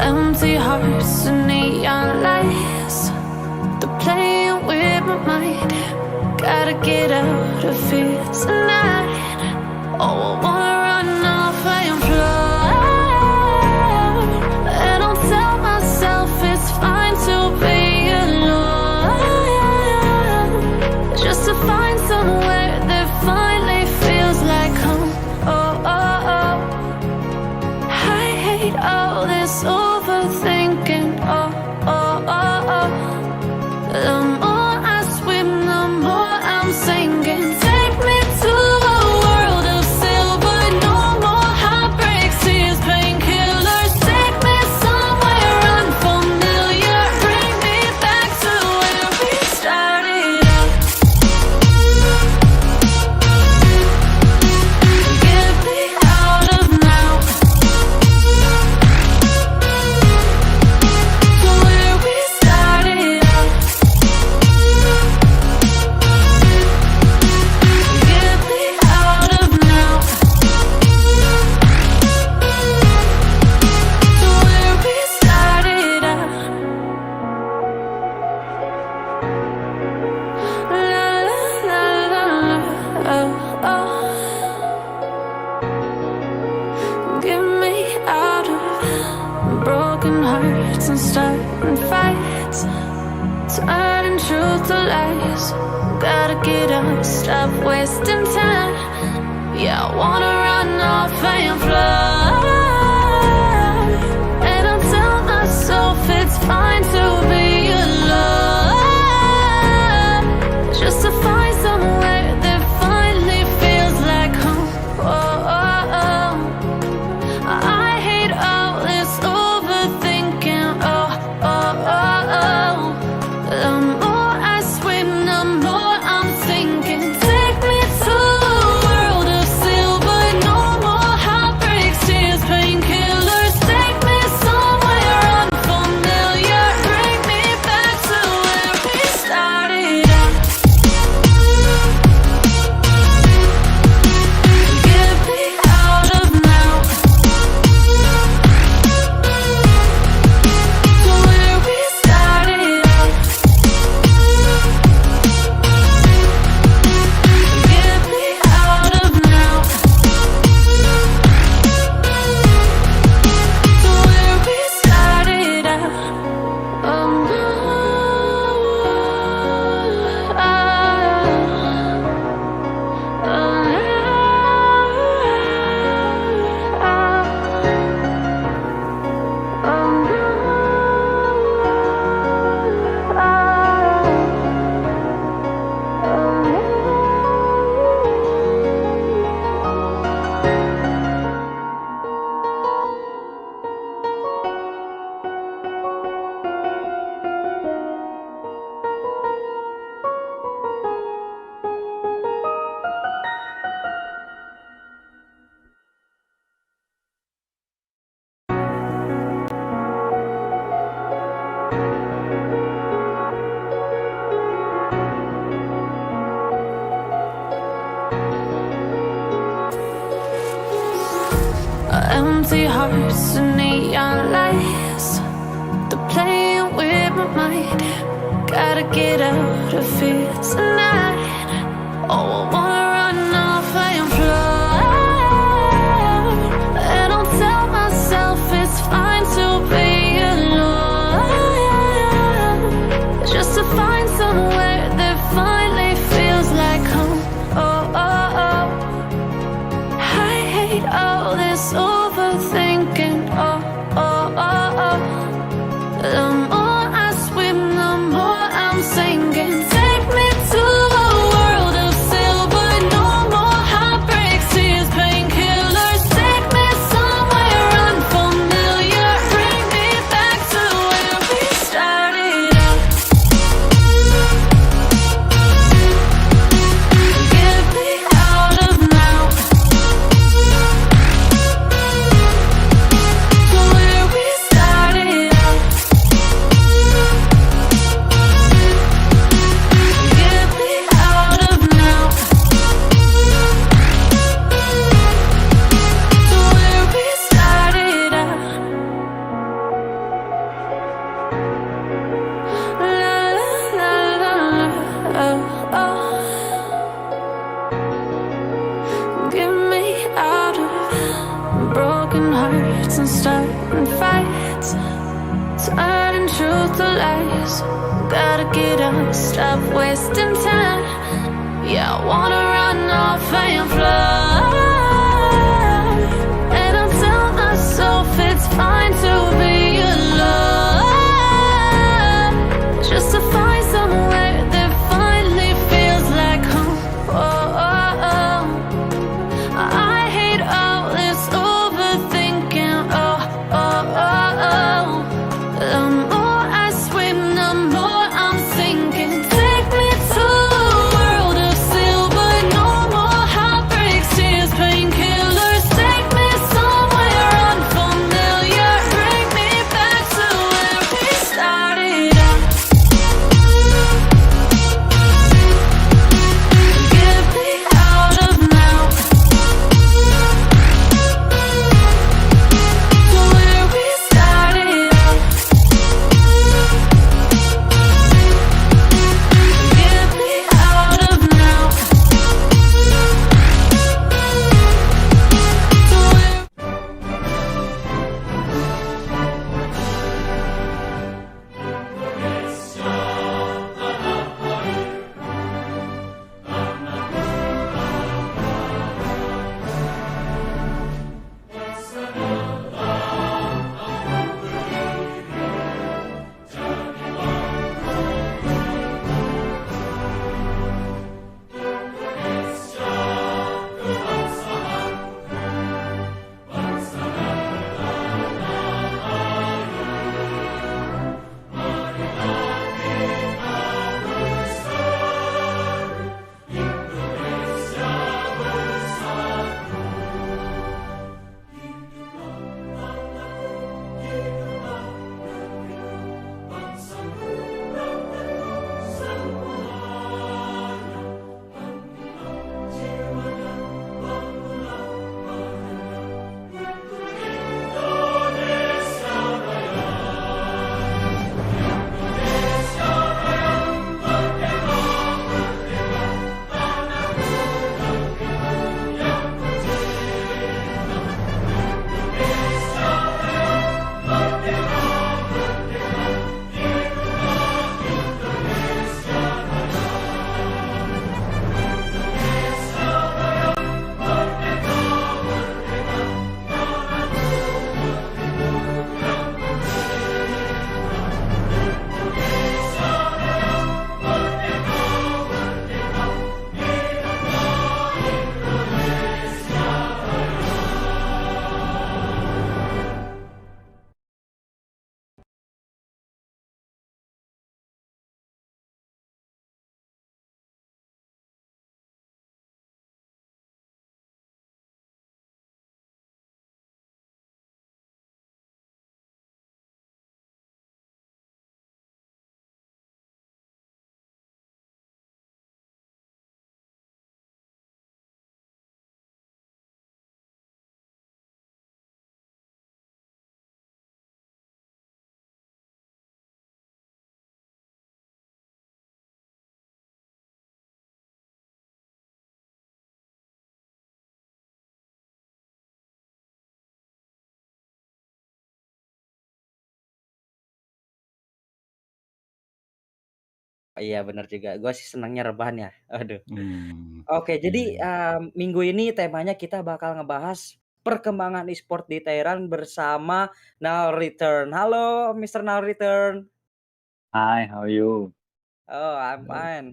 Empty hearts and neon lights, they're playing with my mind. Gotta get out of here tonight. Oh, I wanna run off and fly, and I'll tell myself it's fine to be alone, just to find somewhere that finally feels like home. Oh, oh, oh. I hate all this overthinking. Oh, oh, oh, oh. The more I swim, the more I'm sinking. Take me to a world of silver. No more heartbreaks, tears, painkillers. Take me somewhere unfamiliar. Bring me back to where we started out. Get me out of now, to where we started out. Get me out of now, to where we started out. La la la la la, oh, oh. Get me out of broken hearts and starting fights, turning truth to lies. Gotta get up, stop wasting time. Yeah, I wanna run off and fly, and I'll tell myself it's fine to be alone, just to find somewhere that finally feels like home. Oh, oh, oh. I hate all this overthinking. Oh, oh, oh, oh. The more I swim, the more I'm sinking. Take me to a world of silver. No more heartbreaks, tears, painkillers. Take me somewhere unfamiliar. Bring me back to where we started out. Get me out of now, to where we started out. Get me out of now, to where we started out. Oh, empty hearts and neon lights, they're playing with my mind. Gotta get out of here tonight. Oh, I wanna run off and fly, and I'll tell myself it's fine to be alone, just to find somewhere that finally feels like home. Oh, oh, oh. I hate all this overthinking. Oh, oh, oh, oh. The more I swim, the more I'm sinking. Take fights and starting fights, turning truth to lies. Gotta get up, stop wasting time. Yeah, I wanna run off and fly. And I'll tell myself it's fine to be alone, just to find somewhere that finally feels like home. Oh, oh, oh. I hate all this overthinking. Oh, oh, oh, oh. The more I swim, the more I'm sinking. Take me to a world of silver, no more heartbreaks, tears, painkillers. Take me somewhere unfamiliar, bring me back to where we started out. Get me out of now, to where we started out. Get me out of now, to where. Iya bener juga, gua sih senangnya rebahan ya, aduh. Mmm, Oke jadi, iya iya. minggu ini temanya kita bakal ngebahas perkembangan e-sport di Thailand bersama Nallreturn. Halo Mister Nallreturn. Hi, how are you? Oh, I'm Halo. fine.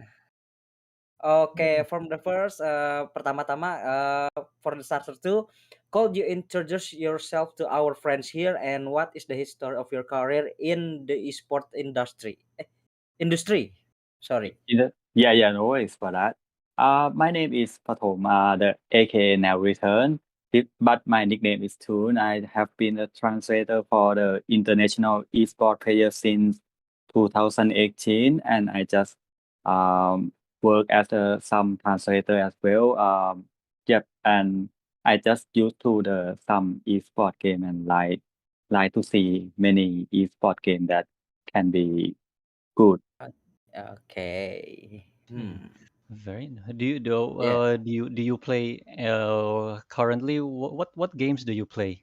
Oke, from the first, pertama-tama, for the starter too, could you introduce yourself to our friends here and what is the history of your career in the e-sport industry? Sorry. Yeah, yeah, no worries for that. My name is Pathom, the aka Nallreturn, but my nickname is Toon. I have been a translator for the international esport player since 2018, and I just um, work as some translator as well. Yep, and I just used to the some esport game and like to see many esport game that can be good. Okay. Hmm. Very do you do Yeah. do you play currently what games do you play?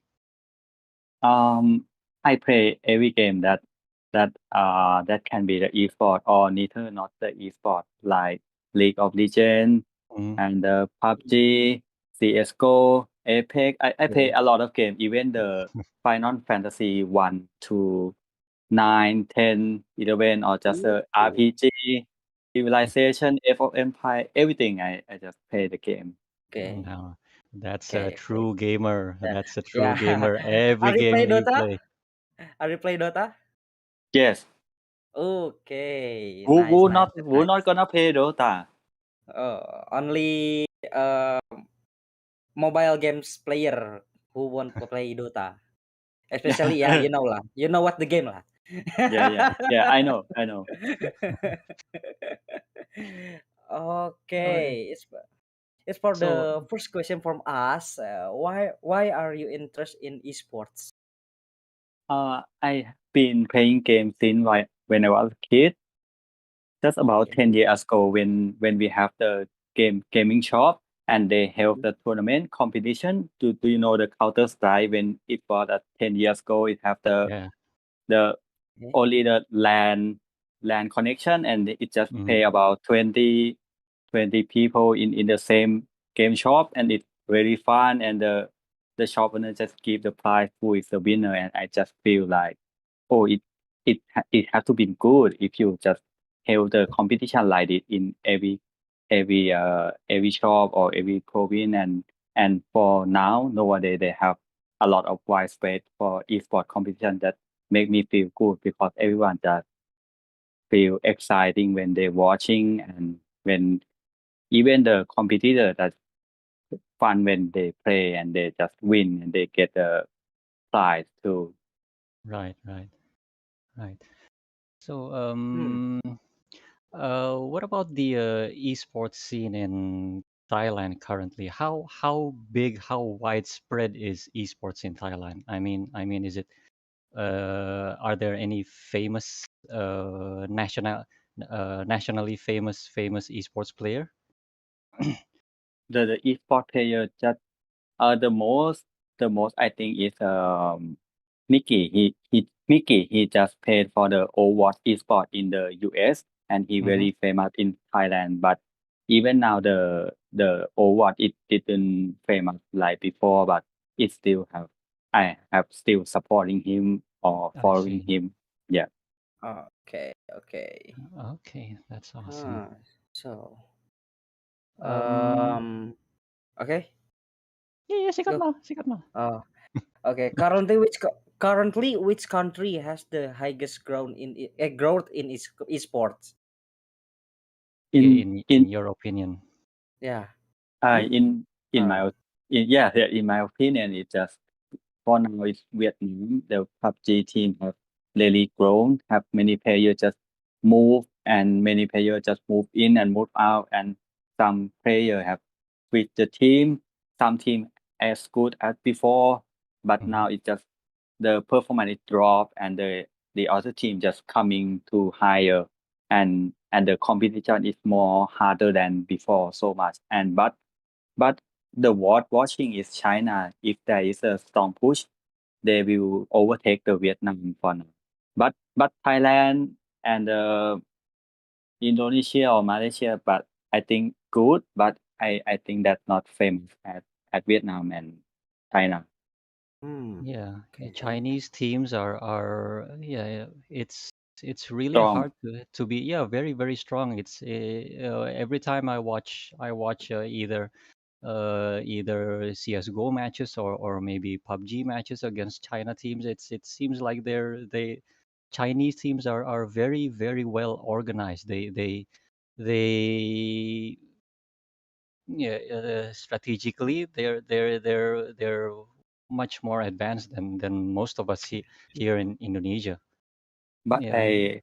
I play every game that can be the esport or neither not the esport, like League of Legends Mm. and the PUBG, CS:GO, Apex. I play Yeah. a lot of games, even the Final Fantasy 1 to 9, 10, 11, or just Ooh. RPG, Civilization, Age of Empire, everything. I just play the game. Okay. No, that's a Okay. Okay. true gamer. Yeah. That's a true Yeah. gamer. Every Are you play game you Dota? play. Are you play Dota? Yes. Okay. Who Nice. who Nice. not That's who not nice. gonna play Dota? Only mobile games player who want to play Dota. Especially, yeah, you know lah. You know what the game lah. Yeah. I know. Alright. Okay. It's for So, the first question from us. Why are you interested in esports? I been playing games since when I was a kid. Just about Okay. 10 years ago, when we have the gaming shop and they held the tournament competition. Do you know the Counter Strike? When it was 10 years ago, it have yeah. the Okay. only the LAN connection, and it just Mhm. pay about 20 people in the same game shop, and it's very fun. And the shop owner just give the prize who is the winner, and I just feel like, oh, it has to be good if you just held the competition like it in every shop or every province. And for now nowadays they have a lot of widespread for esport competition that make me feel good, because everyone just feel exciting when they're watching, and when even the competitor that fun when they play and they just win and they get the prize too. Right. So, Hmm. what about the esports scene in Thailand currently? How big, how widespread is esports in Thailand? I mean, is it are there any famous nationally famous esports player? The esport player just the most I think is Mickey. He just played for the Overwatch esport in the US, and he Hmm. very famous in Thailand. But even now the Overwatch it didn't famous like before, but it still have I have still supporting him or I following see. him. Yeah. Okay. Okay. Okay, that's awesome. Huh. So, Um, okay, yeah, sikat go. mo, sikat mo. Uh, okay. Currently which country has the highest growth in esports? Yeah, In in your opinion. Yeah. uh Hmm? in in my Uh, in my opinion, it just for now it's Vietnam. The PUBG team have really grown, have many players just move, and many players just move in and move out, and some players have switched the team. Some team as good as before, but Hmm. now it just the performance is drop, and the other team just coming to higher, and the competition is more harder than before so much. But the world watching is China. If there is a strong push, they will overtake the Vietnam for now. But Thailand and Indonesia or Malaysia, but I think good, but I think that's not famous at Vietnam and China. hmm. Yeah, yeah, Okay. Chinese teams are yeah, yeah, it's really Strong. hard to be, yeah, very strong. It's every time I watch either CS:GO matches or maybe PUBG matches against China teams. It seems like they Chinese teams are very well organized. They yeah, strategically they're much more advanced than most of us here in Indonesia. But Yeah, I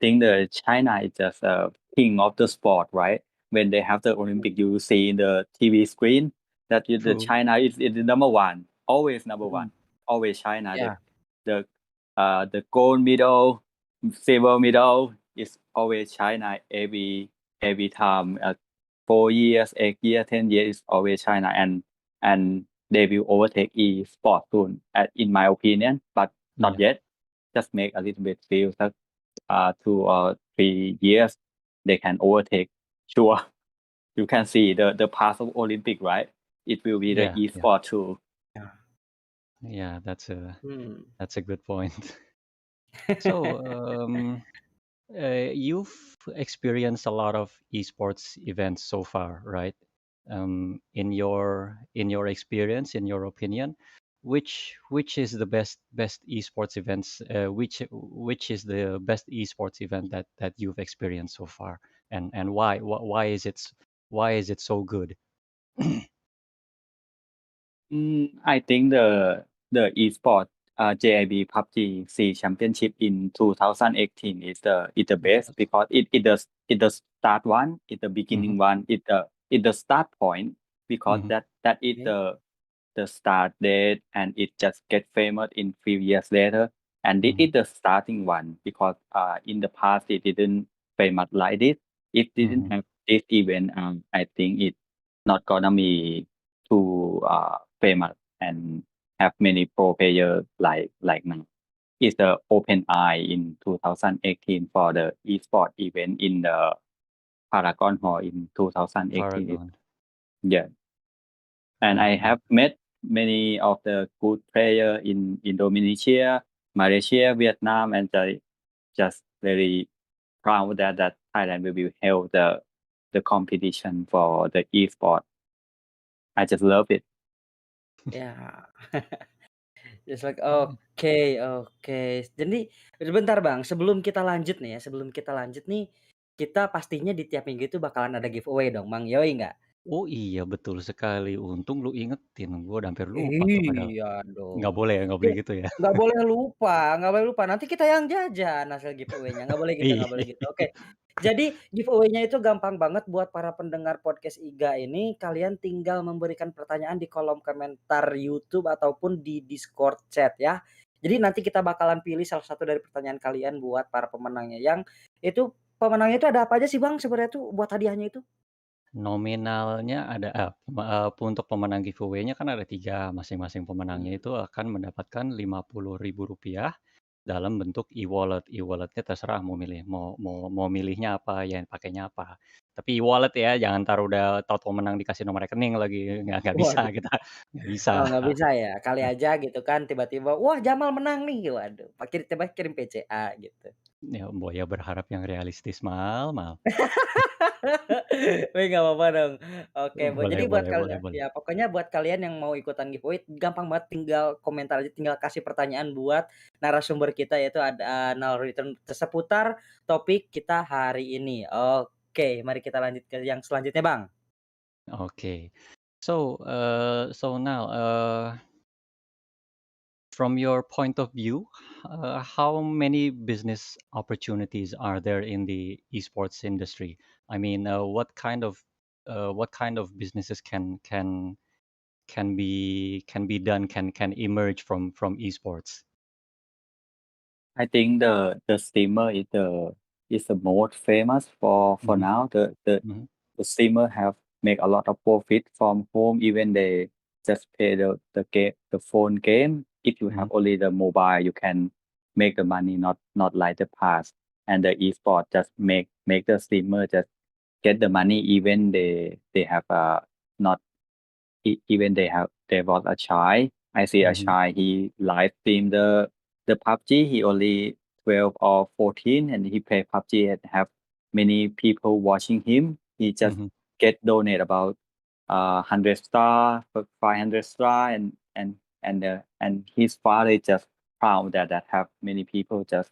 think the China is just a king of the sport, right? When they have the Olympic, you see in the TV screen that the true. China is the number one, always number Hmm. one, always China. Yeah. The the gold medal, silver medal is always China every time. 4 years, 8 years, 10 years is always China, and they will overtake e-sport soon, in my opinion, but not Yeah. yet. Just make a little bit feel that 2 or 3 years they can overtake. Sure, you can see the past of Olympic, right? It will be the Yeah. e-sport too. Yeah. Yeah. That's Hmm. a good point. So, you've experienced a lot of esports events so far, right? In your experience, in your opinion, which is the best esports events? Which is the best esports event that you've experienced so far, and why? Why is it so good? I think the esport JIB PUBG C Championship in 2018 is the best because it the start one, it the Mm-hmm, beginning one, it the start point because mm-hmm, that is Okay. the start date and it just get famous in few years later, and this mm-hmm, is the starting one because in the past it didn't famous like this. It didn't mm-hmm. have this event. I think it's not gonna be too famous and have many pro players like now. It's the open eye in 2018 for the esport event in the Paragon Hall in 2018. Paragon. Yeah, and I Right, right. have met many of the good players in Indonesia, Malaysia, Vietnam, and I just very proud that Thailand will be held the competition for the esport. I just love it. Ya. Just like oke, oke. Jadi bentar Bang, sebelum kita lanjut nih ya, sebelum kita lanjut nih, kita pastinya di tiap minggu itu bakalan ada giveaway dong Bang, yoi nggak? Oh iya, betul sekali. Untung lu ingetin, gue udah hampir lupa tuh. Padahal Iya nggak dong. boleh ya, nggak Ya, boleh gitu ya. nggak boleh lupa, nggak boleh lupa, nanti kita yang jajan hasil giveaway-nya, nggak boleh gitu, nggak boleh Iya. gitu. Oke, jadi giveaway-nya itu gampang banget buat para pendengar podcast IGA ini, kalian tinggal memberikan pertanyaan di kolom komentar YouTube ataupun di Discord chat ya. Jadi nanti kita bakalan pilih salah satu dari pertanyaan kalian buat para pemenangnya, yang itu pemenangnya itu ada apa aja sih Bang sebenarnya tuh buat hadiahnya itu? Nominalnya ada, untuk pemenang giveaway-nya kan ada 3, masing-masing pemenangnya Mmm. itu akan mendapatkan Rp50.000 dalam bentuk e-wallet. E-wallet-nya terserah mau milih, mau milihnya apa, yang pakainya apa. Tapi e-wallet ya, jangan entar udah tahu-tahu menang dikasih nomor rekening lagi, nggak bisa Waduh. kita, nggak bisa. Oh, nggak bisa ya? Kali aja gitu kan tiba-tiba, "Wah, Jamal menang nih." Waduh, tiba kirim PCA gitu. Ya, ya berharap yang realistis, Mal, Mal. Wih, nggak apa-apa dong. Oke, Boleh, jadi buat boleh, boleh, kalian boleh. ya pokoknya buat kalian yang mau ikutan giveaway gampang banget, tinggal komentar aja, tinggal kasih pertanyaan buat narasumber kita yaitu ada Nallreturn seputar topik kita hari ini. Oke, mari kita lanjut ke yang selanjutnya, Bang. Okay. So now, from your point of view, how many business opportunities are there in the esports industry? I mean, what kind of businesses can be done, can emerge from esports? I think the streamer is the most famous for Mhm, now. mhm, The streamer have make a lot of profit from home. Even they just pay the phone game. If you have mhm, only the mobile, you can make the money. Not like the past. And the esport just make the streamer just get the money. Even they have not even they was a child. I see a mhm, child. He live stream the PUBG. He only 12 or 14, and he play PUBG and have many people watching him. He just mhm, get donate about 100 star, 500 star, and his father just proud that have many people just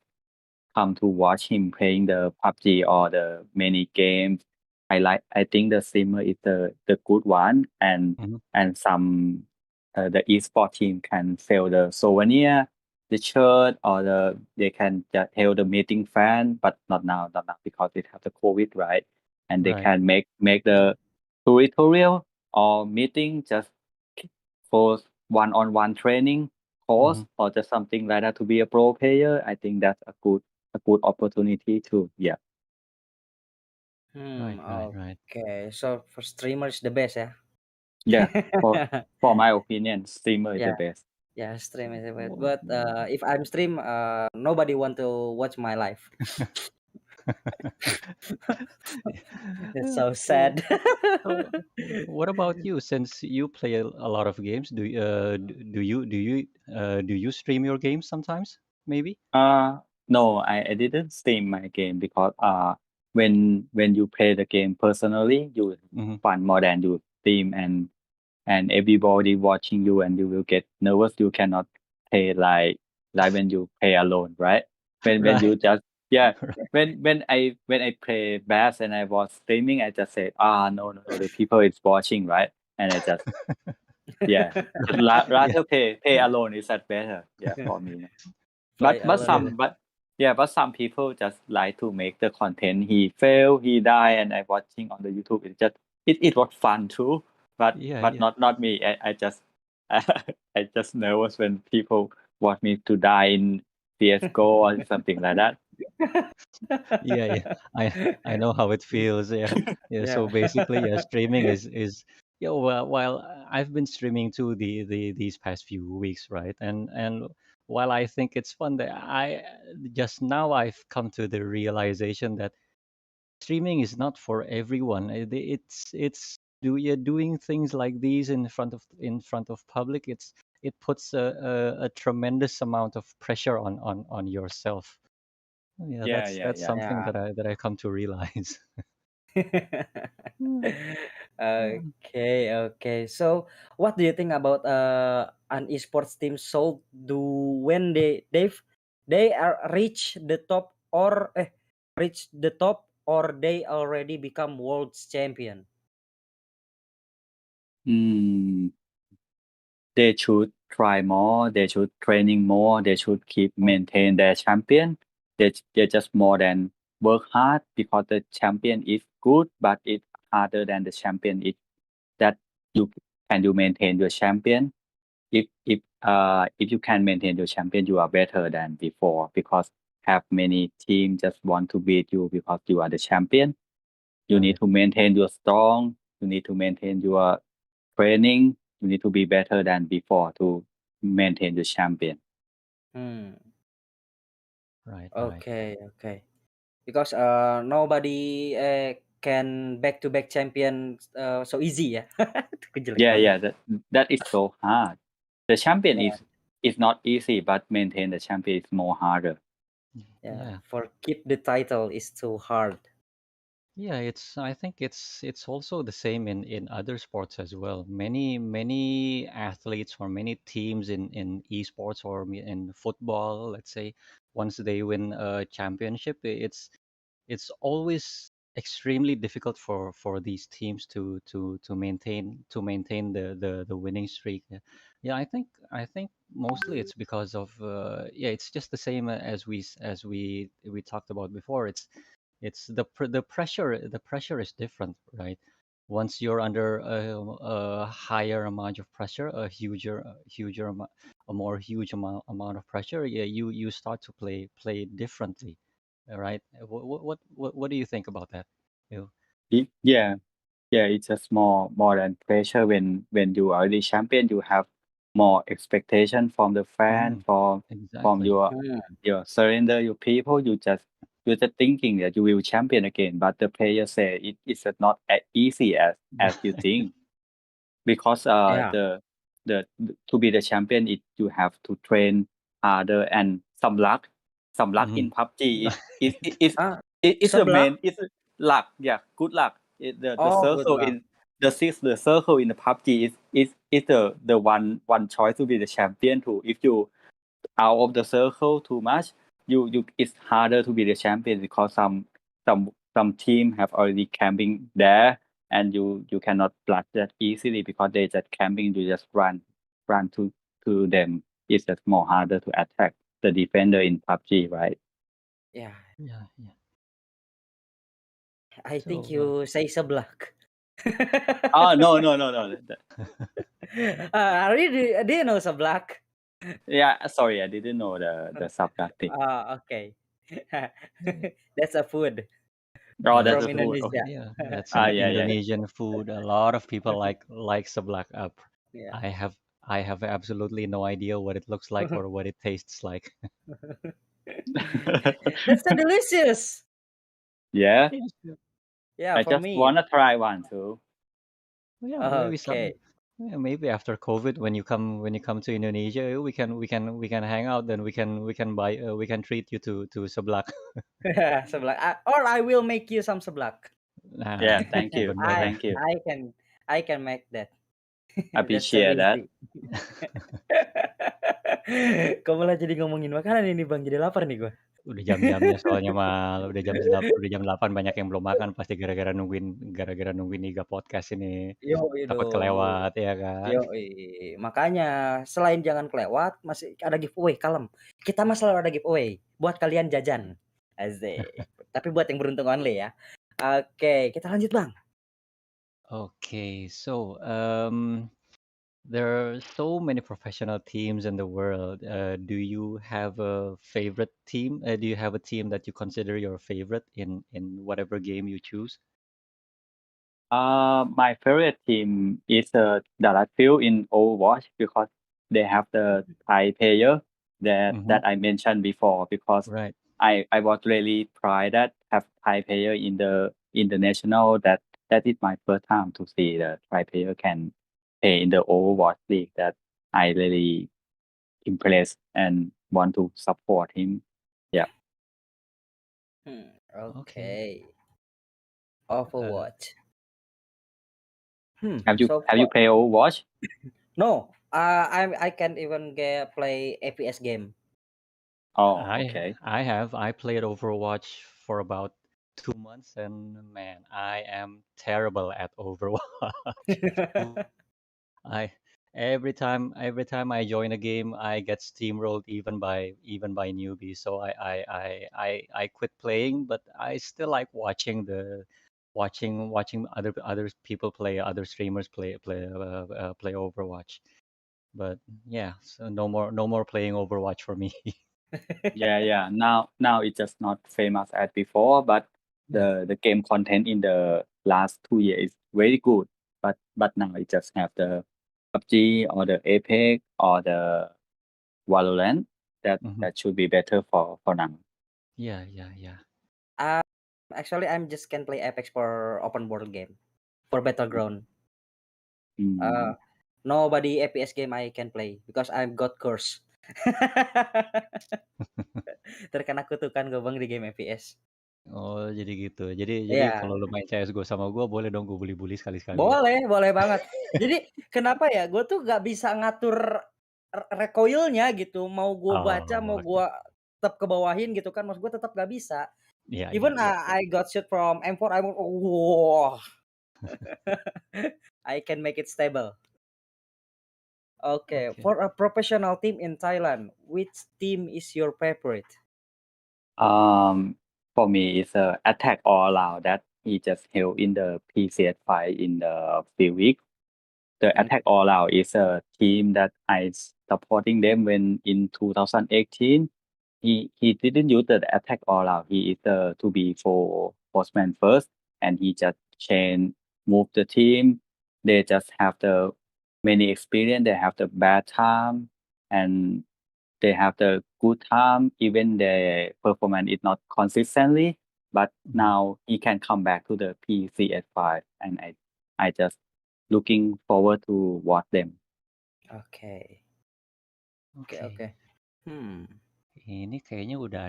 come to watch him playing the PUBG or the many games. I think the streamer is the good one, mhm, and some the esport team can sell the souvenir, the shirt, or they can just tell the meeting fan, but not now because it have the COVID, right? And they right. can make the tutorial or meeting just for one-on-one training course Mhm, or just something like that to be a pro player. I think that's a good opportunity too. Yeah. Hmm, right, right, right. oke. So, for streamer is the best ya? Yeah, for my opinion, streamer is the Yeah, best. yeah, stream is the best. Wha- But if I'm stream, nobody want to watch my life. It's so So, sad. so what about you? Since you play a lot of games, do you stream your games sometimes? Maybe. No, I didn't stream my game because when you play the game personally, you Hmm. fun more than you stream and everybody watching you and you will get nervous. You cannot play like when you play alone, right? When Right. you just yeah when I play bass and I was streaming, I just say no the people is watching, right? And I just yeah Yeah. rather play alone is that better, yeah, for me. Play But alone. some but yeah, but some people just like to make the content. He fail, he die, and I watching on the YouTube. It was fun too, Yeah. but Yeah. not me. I just I just nervous when people want me to die in CS:GO or something like that. Yeah. Yeah. I know how it feels. Yeah. Yeah. So Yeah. basically, yeah, streaming is yeah. Well, while I've been streaming too these past few weeks, right? And while I think it's fun, that I just now I've come to the realization that streaming is not for everyone. It's doing things like these in front of public. It puts a tremendous amount of pressure on yourself. Yeah, Yeah, that's yeah. something Yeah. that I come to realize. Hmm. Yeah. Okay, okay. So, what do you think about an esports team sold do when they are reach the top or reach the top or they already become world champion? Mm, they should try more. They should training more. They should keep Oh, maintain their champion. They just more than work hard because the champion is good, but it's harder than the champion is that you you maintain your champion. If you can maintain your champion, you are better than before because have many teams just want to beat you because you are the champion. You need Right. to maintain your strong. You need to maintain your training. You need to be better than before to maintain the champion. hmm. Right. Right. Okay, okay. Because nobody can back to back champion so easy ya. Itu jelek Yeah, banget. yeah. That is so hard. The champion Yeah, is not easy, but maintain the champion is more harder. yeah. Yeah. For keep the title is too hard. Yeah, I think it's also the same in other sports as well. Many athletes or many teams in esports or in football, let's say, once they win a championship, it's always extremely difficult for these teams to maintain the winning streak. Yeah, yeah, I think mostly it's because of yeah, it's just the same as we talked about before. It's the pressure is different, right? Once you're under a higher amount of pressure, a more huge amount of pressure, yeah, you start to play differently, right? What do you think about that? You. Yeah, yeah. It's just more than pressure when you are the champion. You have more expectation from the fan, Mm, from exactly. Hmm. your surrender, your people. You're just thinking that you will champion again, but the player say it's not as easy as you think. Because Yeah. the to be the champion it you have to train harder and some luck Hmm. in PUBG is Ah, it's the sebelah. main it's luck, yeah, good luck. The Oh, good circle luck. in the circle in the PUBG is the one choice to be the champion too. If you out of the circle too much, you it's harder to be the champion because some team have already camping there, and you cannot block that easily because they just camping. You just run to them. It's just more harder to attack the defender in PUBG, right? Yeah, Yeah, yeah. I think So, you say sebelah. Oh no. Do you know sebelah? Yeah, sorry, I didn't know the subtactic. Ah, okay. yeah, That's a food. Oh, Oh, that's from the food. Okay. Indonesia. yeah, that's Ah, an yeah, yeah. Indonesian food. A lot of people like seblak up. Yeah. I have I have absolutely no idea what it looks like or what it tastes like. That's so delicious. Yeah, Yes, yeah. Yeah, I for just me. wanna try one too. Yeah, maybe some. Okay. Yeah, maybe after COVID, when you come to Indonesia, we can hang out. Then we can treat you to seblak. Seblak. Or I will make you some seblak. Nah, Yeah, thank you. even I better. Thank you. I can I can make that. That's so Appreciate that. easy. Kok malah jadi ngomongin makanan ini Bang, jadi lapar nih gua. Udah jam-jamnya soalnya mal, udah jam 8 banyak yang belum makan pasti gara-gara nungguin IGA podcast ini. Yoi Takut dong. kelewat ya kan? Yoi. Makanya selain jangan kelewat, masih ada giveaway, kalem. Kita mah selalu ada giveaway buat kalian jajan. Asik. Tapi buat yang beruntung only ya. Oke, kita lanjut Bang. Okay, so there are so many professional teams in the world. Do you have a favorite team? Do you have a team that you consider your favorite in whatever game you choose? My favorite team is Dallas in Overwatch because they have the Thai player that Mm-hmm. that I mentioned before. Because Right. I was really proud that have Thai player in the international. That is my first time to see the Thai player can play in the Overwatch league. That I really impressed and want to support him. Yeah. Okay. Okay. Uh, Overwatch. Have you So have you far, played Overwatch? no. I can't even play FPS game. Oh, I okay. I played Overwatch for about 2 months, and man, I am terrible at Overwatch. I every time I join a game, I get steamrolled even by newbies. So I quit playing, but I still like watching other people play, other streamers play Overwatch. But yeah, so no more playing Overwatch for me. Yeah. Now it's just not famous as before, but the game content in the last 2 years is very good. But now it just have the PUBG or the Apex or the Valorant Mhm. that should be better for now. Yeah. Actually, I'm just can play Apex for open world game, for battleground. Mm. Nobody FPS game I can play because I'm got curse. Terkena kutukan gue Bang di game FPS. Oh, jadi gitu. Jadi Iya, kalau lu main CS:GO sama gua, boleh dong gua bully-bully sekali-sekali. boleh banget. Jadi kenapa ya? Gue tuh gak bisa ngatur recoilnya gitu. Mau gue baca, mau Oh, gue tetap ke bawahin gitu kan. Maksud gue tetap gak bisa. iya. Even I got shot from M4, wow. I can make it stable. Okay, Oke. for a professional team in Thailand, which team is your favorite? For me, it's a attack all out that he just held in the PCS5 in the few weeks. The Attack All Out is a team that I supporting them when in 2018. He didn't use the Attack All Out. He is to be for postman first, and he just move the team. They just have the many experience. They have the bad time, and they have the good time. Even the performance is not consistently, but Mhm. now he can come back to the PCS5, and I just looking forward to watch them. Okay. Oke. Hmm. Ini kayaknya udah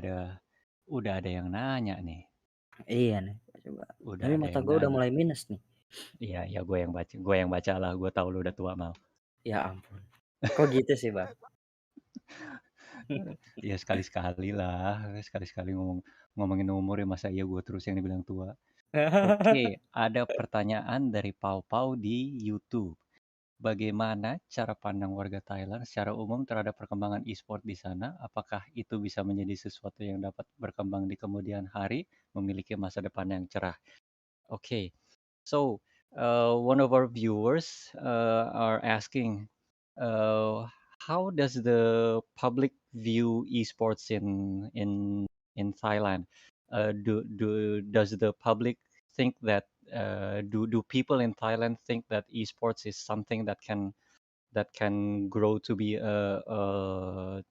ada yang nanya nih. Iya nih, coba. Udah Tapi ada mata yang gue udah nanya. mulai minus nih. Iya, gue yang baca lah. Gue tahu lu udah tua, Mal. Ya ampun. Kok gitu sih, Bang? Ya sekali-sekali lah. Sekali-sekali ngomongin umur ya, masa iya gue terus yang dibilang tua. Oke, ada pertanyaan dari Pau Pau di YouTube. Bagaimana cara pandang warga Thailand secara umum terhadap perkembangan e-sport di sana? Apakah itu bisa menjadi sesuatu yang dapat berkembang di kemudian hari, memiliki masa depan yang cerah? Okay, so one of our viewers are asking, how does the public view esports in Thailand? does the public think that do people in Thailand think that esports is something that can grow to be a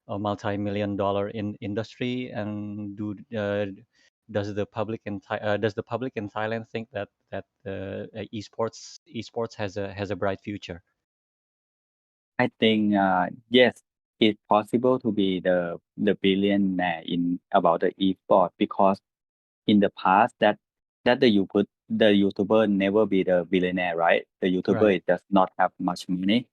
multi-million dollar industry, and does the public in Thailand think that esports has a bright future? I think yes, it's possible to be the billionaire in about the esport because in the past that the YouTuber never be the billionaire, right? The YouTuber Right, it does not have much money,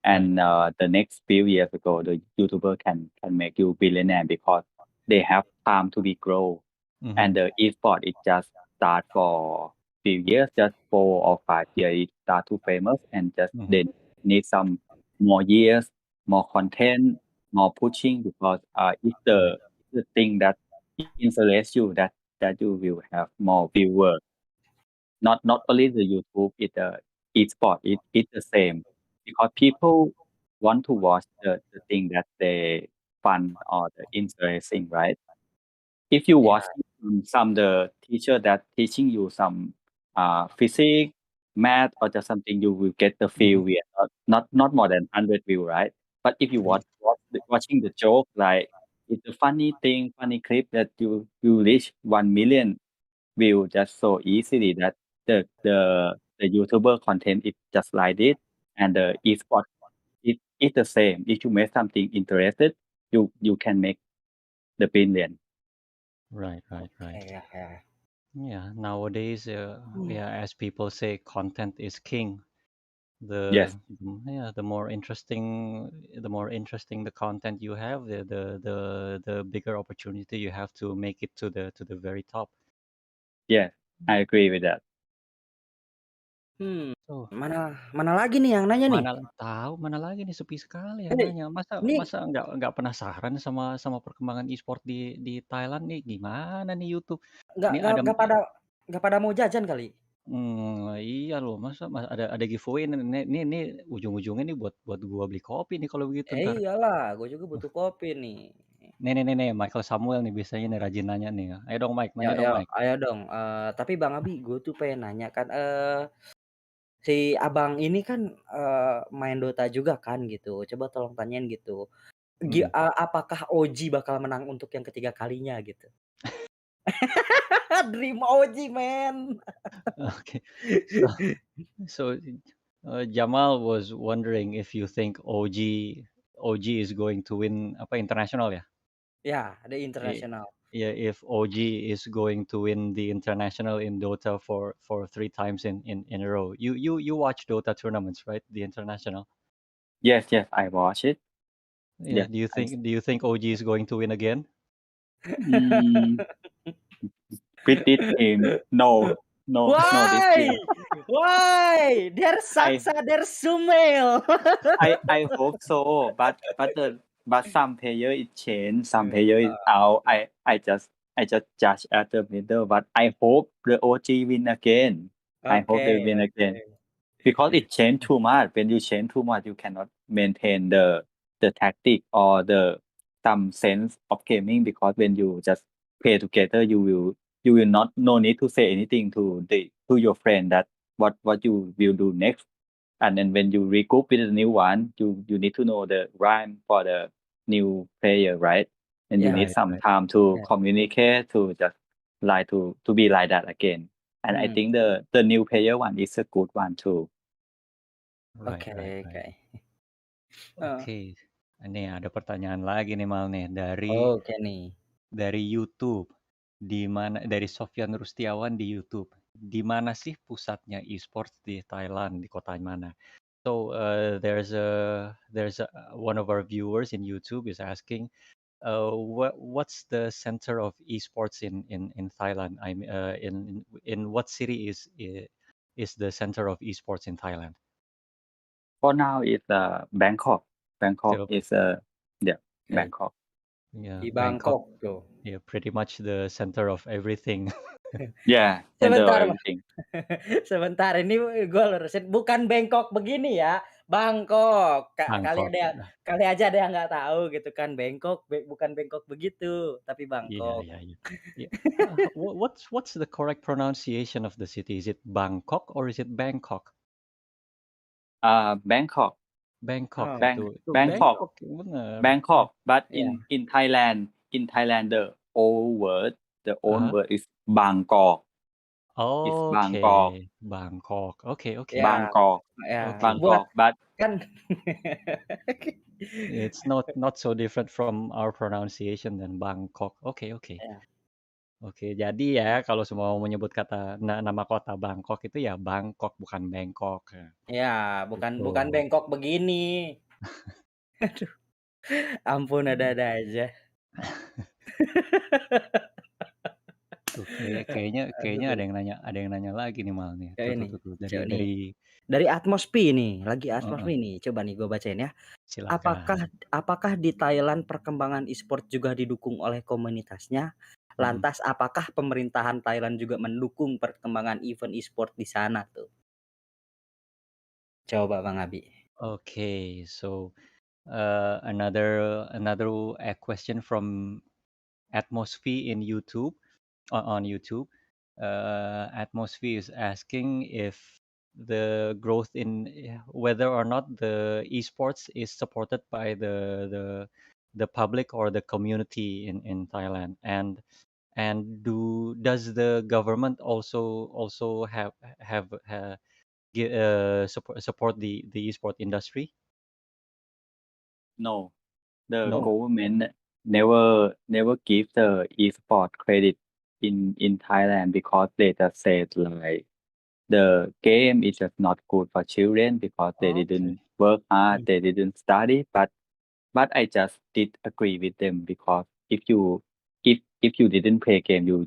right. and the next few years ago, the YouTuber can make you billionaire because they have time to be grow, Mm-hmm. and the esport it just start for few years, just 4 or 5 years, it start to famous, and just Mm-hmm. they need some more years, more content, more pushing because it's Right, the thing that interest you that you will have more viewers. Not only the YouTube, esports, it's the same because people want to watch the thing that they fun or the interesting, right? If you Yeah. watch some the teacher that teaching you some physics, math, or just something, you will get the feel mm-hmm. we are not more than 100 view, right? But if you Yeah. watching the joke, like it's a funny thing, funny clip that you reach 1 million view just so easily that the YouTuber content is just like this, and the esport it's the same. If you make something interested, you can make the billion. Right, right, right. Yeah, yeah. Yeah, nowadays, yeah, as people say, content is king. Yes. The more interesting the content you have, the bigger opportunity you have to make it to the very top. Yes, I agree with that. So Mana mana lagi nih yang nanya nih? mana lagi nih, sepi sekali yang Ini nanya. Masa ini masa nggak penasaran sama perkembangan e-sport di Thailand nih, gimana nih YouTube? nggak Ini nggak ada nggak pada nggak pada mau jajan kali? iya loh, masa ada giveaway nih ujung-ujungnya nih buat gua beli kopi nih kalau begitu ntar. Iyalah, gue juga butuh kopi nih. Nih, Michael Samuel nih biasanya nih rajin nanya nih. Ayo dong Mike, Ya nanya dong ya, Mike. ayo dong, tapi Bang Abi, gue tuh pengen nanya kan, si Abang ini kan, main Dota juga kan gitu, coba tolong tanyain gitu, Mhm. apakah OG bakal menang untuk yang ketiga kalinya gitu? Dream OG man. Oke. So so Jamal was wondering if you think OG is going to win apa international ya? Ya, the I- international. Yeah, if OG is going to win the international in Dota for 3 times in a row. You watch Dota tournaments, right? The international. Yes, yes, I watch it. Yeah. Yes, Do you think OG is going to win again? mm, with this team, no, this Why? team. Why? They're I Saksa, they're Sumail. I hope so, but some player is changed, some player is Uh, out. I just judge at the middle, but I hope the OG win again. I hope they okay, win again. okay. Because it changed too much. When you change too much, you cannot maintain the tactic or the some sense of gaming. Because when you just play together, you will not no need to say anything to your friend that what you will do next. And then when you regroup with the new one, you need to know the rhyme for the new player, right? And you Yeah, need Right, some right, time to yeah. communicate to just like to be like that again. And I Hmm, think the new player one is a good one too. right, right, okay, right. okay. Heeh. Oke. Ini ada pertanyaan lagi nih Mal nih Oke nih. dari YouTube. Di mana dari Sofyan Rustiawan di YouTube. Di mana sih pusatnya esports di Thailand, di kota mana? So there's one of our viewers in YouTube is asking, what's the center of esports in Thailand? In what city is the center of esports in Thailand? For now, it's Bangkok. Bangkok Still, is yeah, Oke, Bangkok. yeah, di Bangkok. Bangkok tuh. Yeah, pretty much the center of everything. Yeah, center of Sebentar, everything. sebentar ini gue lurusin, bukan bengkok begini ya, Bangkok. Bangkok. Kali aja ada yang nggak tahu gitu kan, Bangkok bukan Bangkok begitu, tapi Yeah, Bangkok. yeah, yeah. Yeah. What's the correct pronunciation of the city? Is it Bangkok or is it Bangkok? Bangkok, Bangkok Oh, Bang, itu Bangkok, Bangkok bener. Bangkok. But ya. in Thailand, the old Uh-huh. word is Bangkok. It's Bangkok, Okay, Bangkok. Okay, okay, Ya, Bangkok, ya. okay. Buat Bangkok. But kan It's not so different from our pronunciation than Bangkok. Okay, okay. ya. Oke, jadi ya kalau semua mau menyebut kata nama kota Bangkok itu ya Bangkok bukan Bangkok. Ya, Ya, bukan gitu. Bangkok begini. Aduh, ampun ada-ada aja. Tuh, kayaknya kayaknya Aduh, ada yang nanya lagi nih Mal nih. ya Tuh tuh ini. tuh, tuh. Coba nih. Dari Dari Atmospi nih, lagi Heeh, Atmospi nih. Coba nih gue bacain ya. silakan. Apakah di Thailand perkembangan e-sport juga didukung oleh komunitasnya? Mhm. Lantas apakah pemerintahan Thailand juga mendukung perkembangan event e-sport di sana tuh? Coba Bang Abi. Okay, so another question from Atmosphere in YouTube on YouTube. Atmosphere is asking if the growth in whether or not the esports is supported by the public or the community in Thailand, and does the government also have support the esport industry? no, the No. government never give the e-sport credit in Thailand because they just said like the game is just not good for children because they Okay. didn't work hard, Hmm. they didn't study. But I just did agree with them because if you didn't play game, you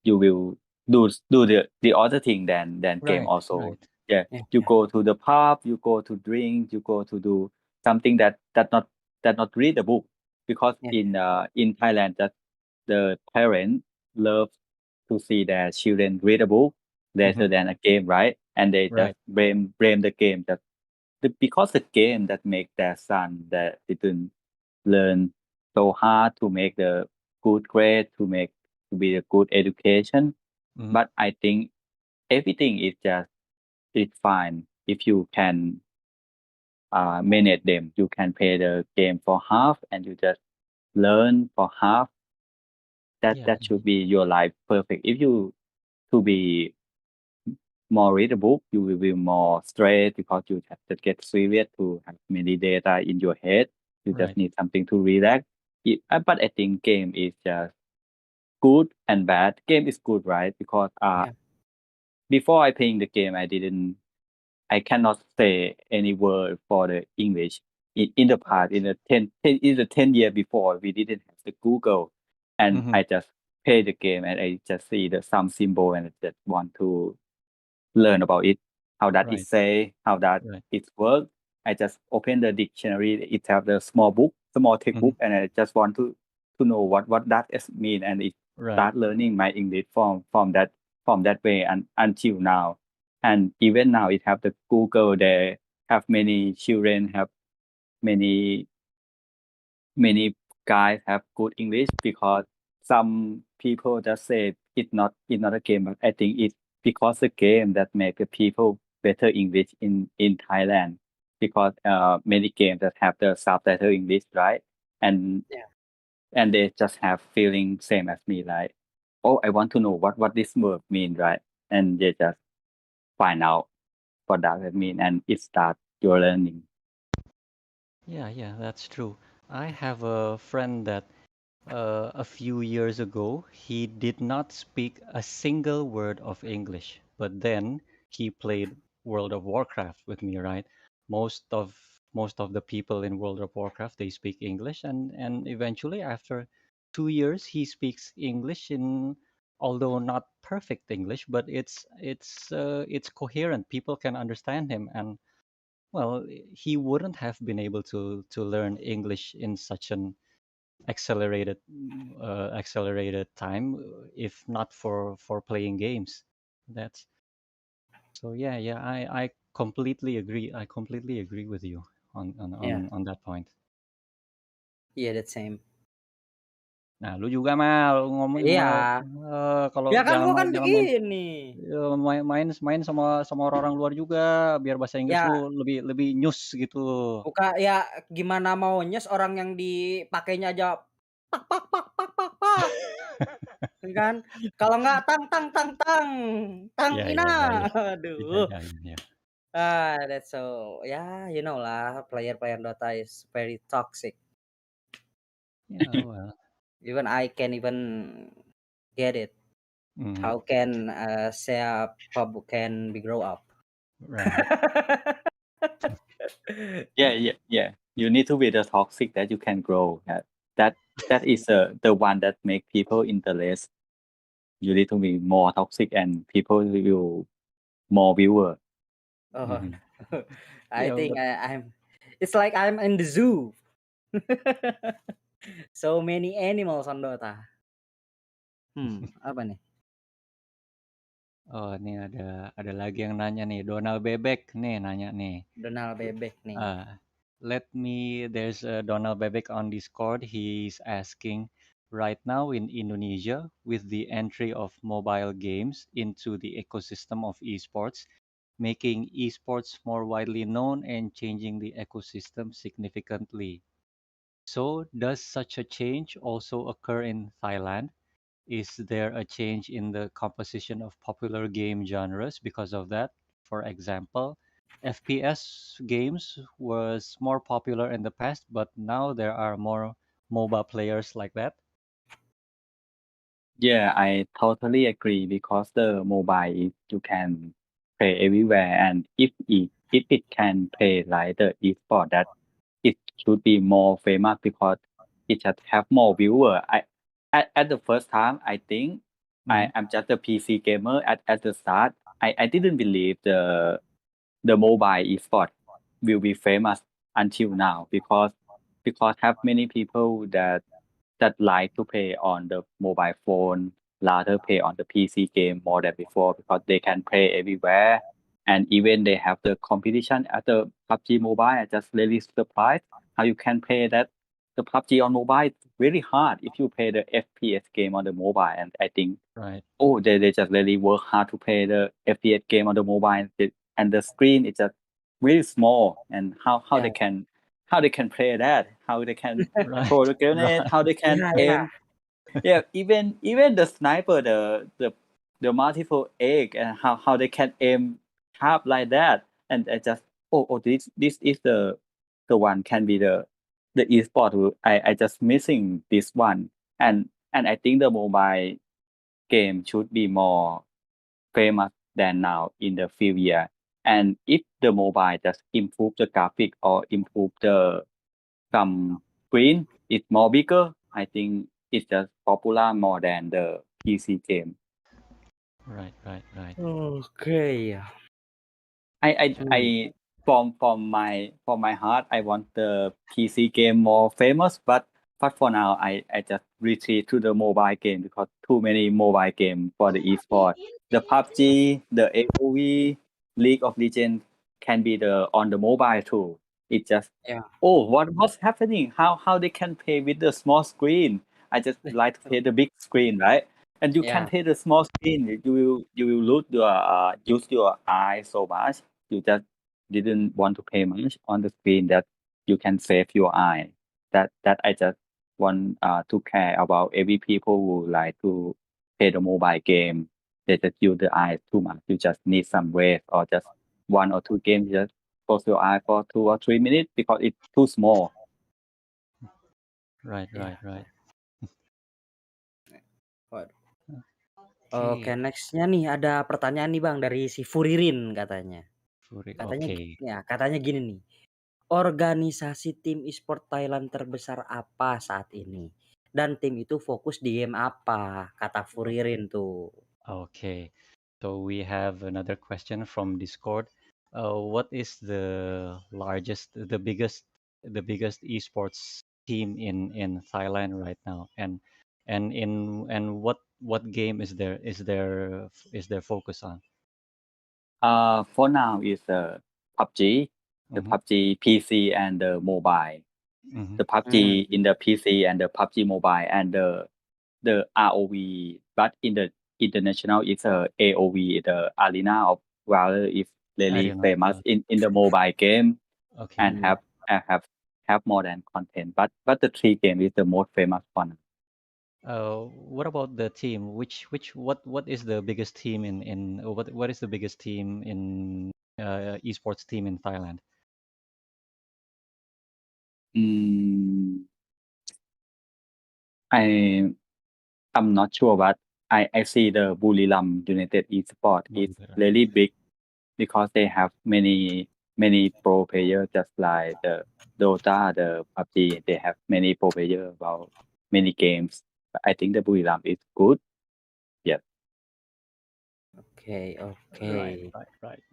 will do the other thing than game Right. also. Right. Yeah, Ya, you ya, go to the pub, you go to drink, you go to do something that not read the book because ya, in Thailand that the parents love to see their children read a book rather Mhm. than a game, right? And they just Right. blame the game that because the game that make their son that didn't learn so hard to make the good grade to be a good education. Mhm. But I think everything is just it's fine if you can manage them. You can play the game for half and you just learn for half. Yeah. That should be your life perfect. If you to be more read a book, you will be more stressed because you have to get serious to have many data in your head. You just Right. need something to relax. But I think game is just good and bad. Game is good, right? Because ya. before I playing the game, I cannot say any word for the English. In the past, Okay. in the 10 year before, we didn't have the Google, and Mhm. I just play the game and I just see the some symbol and I just want to learn about it, how that Right. is say, how that Right. it work. I just open the dictionary. It have the small book, small Mhm. textbook, and I just want to know what that is mean, and it Right. start learning my English from that way and until now. And even now, it have the Google. They have many children have many many guys have good English because some people just say it's not a game, but I think it's because the game that make the people better English in Thailand because many games that have the subtitle English, right? And Ya. and they just have feeling same as me, like, oh, I want to know what this word mean, right? And they just find out what that mean, and it start your learning. Yeah, yeah, that's true. I have a friend that a few years ago he did not speak a single word of English, but then he played World of Warcraft with me, right? Most of most of the people in World of Warcraft they speak English, and eventually after 2 years he speaks English in although not perfect English, but it's coherent. People can understand him, and well, he wouldn't have been able to learn English in such an accelerated time if not for playing games. That's so yeah, yeah. I completely agree. I completely agree with you Yeah, on that point. yeah, that same. Nah, lu juga mal ngomong Iya, kalau ya kan gua kan jangan main gini. main main main sama orang-orang luar juga biar bahasa Inggris Ya, lu lebih lebih nyus gitu. ya gimana maunya orang yang dipakainya aja pak pak pak pak pak pak, kan? Kalau nggak tang tang tang tang, tang Iya ina, iya iya iya. Iya aduh. iya iya iya. That's so yeah, you know lah, player-player Dota is very toxic. Yeah, well. Even I can even get it. Mhm. How can say pub can be grow up? Right. Yeah. You need to be the toxic that you can grow. That is the one that make people interest. You need to be more toxic and people will more viewer. Oh, Mhm. I Yeah, think but I'm. It's like I'm in the zoo. So many animals on Dota. Apa nih? oh ini ada lagi yang nanya nih, Donald Bebek nih nanya nih. Donald Bebek nih. There's Donald Bebek on Discord. He's asking, right now in Indonesia, with the entry of mobile games into the ecosystem of esports, making esports more widely known and changing the ecosystem significantly. So, does such a change also occur in Thailand? Is there a change in the composition of popular game genres because of that? For example, FPS games was more popular in the past, but now there are more MOBA players like that. Yeah, I totally agree because the mobile you can play everywhere, and if it can play like the esport, that it should be more famous because it just have more viewer. At the first time I think Mhm. I'm just a PC gamer at the start. I didn't believe the mobile esport will be famous until now because have many people that like to play on the mobile phone rather play on the PC game more than before because they can play everywhere and even they have the competition at the PUBG Mobile. I just really surprised how you can play that the PUBG on mobile. It's really hard if you play the FPS game on the mobile, and I think Right. they just really work hard to play the FPS game on the mobile. And the screen is just really small, and Yeah. how they can play that, how they can Right. throw the grenade, Right. how they can Yeah, yeah. aim. Yeah, even the sniper, the multiple egg, and how they can aim sharp like that. And I just this is the one can be the esport. I just missing this one, and I think the mobile game should be more famous than now in the few years. And if the mobile just improve the graphic or improve the some screen, it's more bigger. I think it's just popular more than the PC game. Right. Right. Okay. I from my heart I want the PC game more famous, but for now I just retreat to the mobile game because too many mobile game for the esport. The PUBG, the AOV, League of Legends can be the on the mobile too. It just Yeah. what's happening? How they can play with the small screen? I just like to play the big screen, right? And you can Yeah. play the small screen. You will lose your use your eye so much. You just didn't want to pay much on the screen that you can save your eye. That I just want to care about every people who like to play the mobile game. They just use the eye too much. You just need some rest or just one or two games. Just close your eye for 2 or 3 minutes because it's too small. Right. Yeah. Right. Waduh. Oke, Okay. nextnya nih ada pertanyaan nih Bang dari si Furirin katanya. Katanya Okay. katanya gini nih. Organisasi tim e-sport Thailand terbesar apa saat ini? Dan tim itu fokus di game apa? Kata Furirin tuh. Okay. So we have another question from Discord. What is the biggest esports team in Thailand right now? And what game is their focus on? For now is PUBG, the Mhm. PUBG PC and the mobile. Mhm. The PUBG in the PC and the PUBG mobile and the ROV, but in the international it's a AOV, the Arena of Valor is really Arena of famous Valor. in the mobile game Okay. and have more than content. But the three game is the most famous one. What about the team? What is the biggest team in what is the biggest team in esports team in Thailand? Mm, I I'm not sure, but I see the Buriram United Esport is Bolivar. really big because they have many pro players just like the Dota, the PUBG. They have many pro players about many games. But I think the Buriram is good. Yes. Okay, Right, okay. right, right.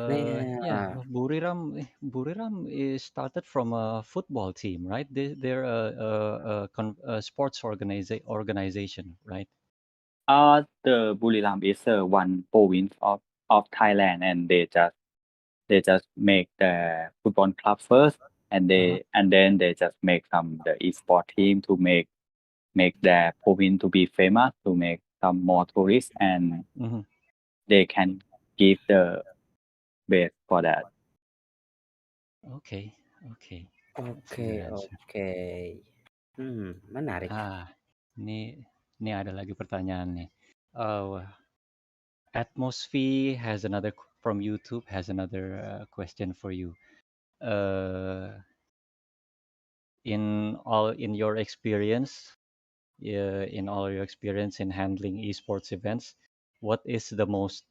Yeah, Nah, Buriram is started from a football team, right? They're a sports organization, right? The Buriram is one province of Thailand, and they just make the football club first, and Uh-huh. then they just make some the esport team to make their province to be famous, to make some more tourists, and Mm-hmm. they can give the base for that. Okay, okay. That's a oke, good answer. oke. Menarik. Ah, ini ada lagi pertanyaan nih. Uh, Atmosphere has from YouTube has another question for you. Uh, in your experience, in all your experience in handling esports events, what is the most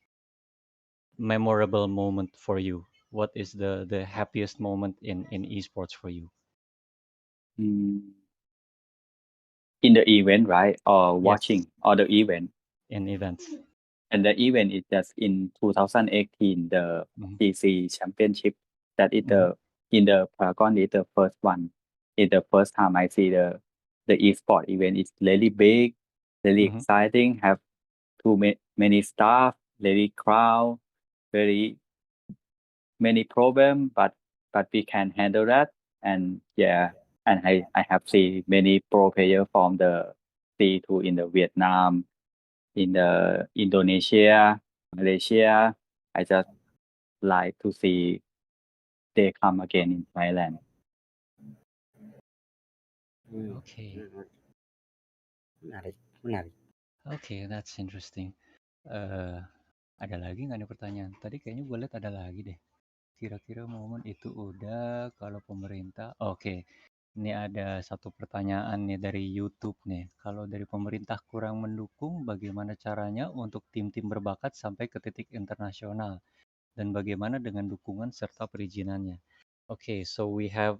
memorable moment for you? What is the happiest moment in esports for you? Mm, in the event, right, or Yes, watching or the event, in events. and the event is just in 2018, the Mm-hmm. PC Championship. That is Mm-hmm. in the Paragon is the first one. It's the first time I see the esport event. It's really big, really Mm-hmm. exciting. Have many staff, really crowd, very many problem, but we can handle that. And yeah, and I have seen many pro player from the C2 in the Vietnam, in the Indonesia, Malaysia. I just like to see they come again in Thailand. Okay, Menarik, menarik. okay, that's interesting. Eh, ada lagi nggak nih pertanyaan? Tadi kayaknya gue lihat ada lagi deh. Kira-kira momen itu udah kalau pemerintah. Oke, ini ada satu pertanyaan nih dari YouTube nih. Kalau dari pemerintah kurang mendukung, bagaimana caranya untuk tim-tim berbakat sampai ke titik internasional? Dan bagaimana dengan dukungan serta perizinannya? Okay, so we have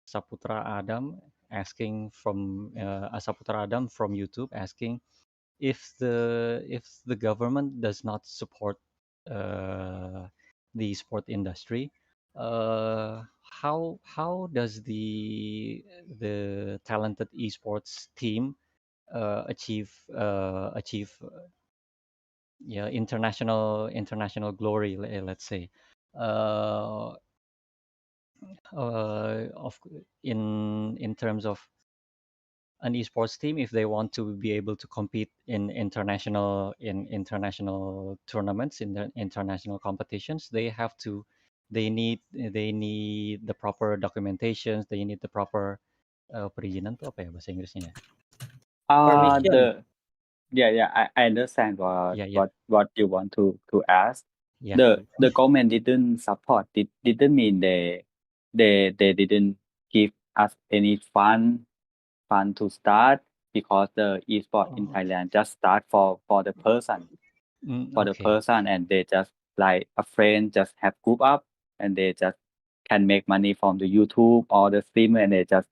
Saputra Adam asking from Saputra Adam from YouTube asking if the government does not support uh, the sport industry, how does the talented esports team achieve yeah international glory, let's say, uh, of in terms of an esports team, if they want to be able to compete in international tournaments, in the international competitions, they need the proper documentations, they need the proper perizinan tuh apa ya bahasa Inggrisnya ya? Permission. The yeah, I understand Yeah, yeah, what you want to ask. yeah. The government didn't support. It didn't mean they didn't give us any fund to start, because the esport in Oh, Thailand just start for the person, okay. and they just like a friend just have group up, and they just can make money from the YouTube or the stream, and they just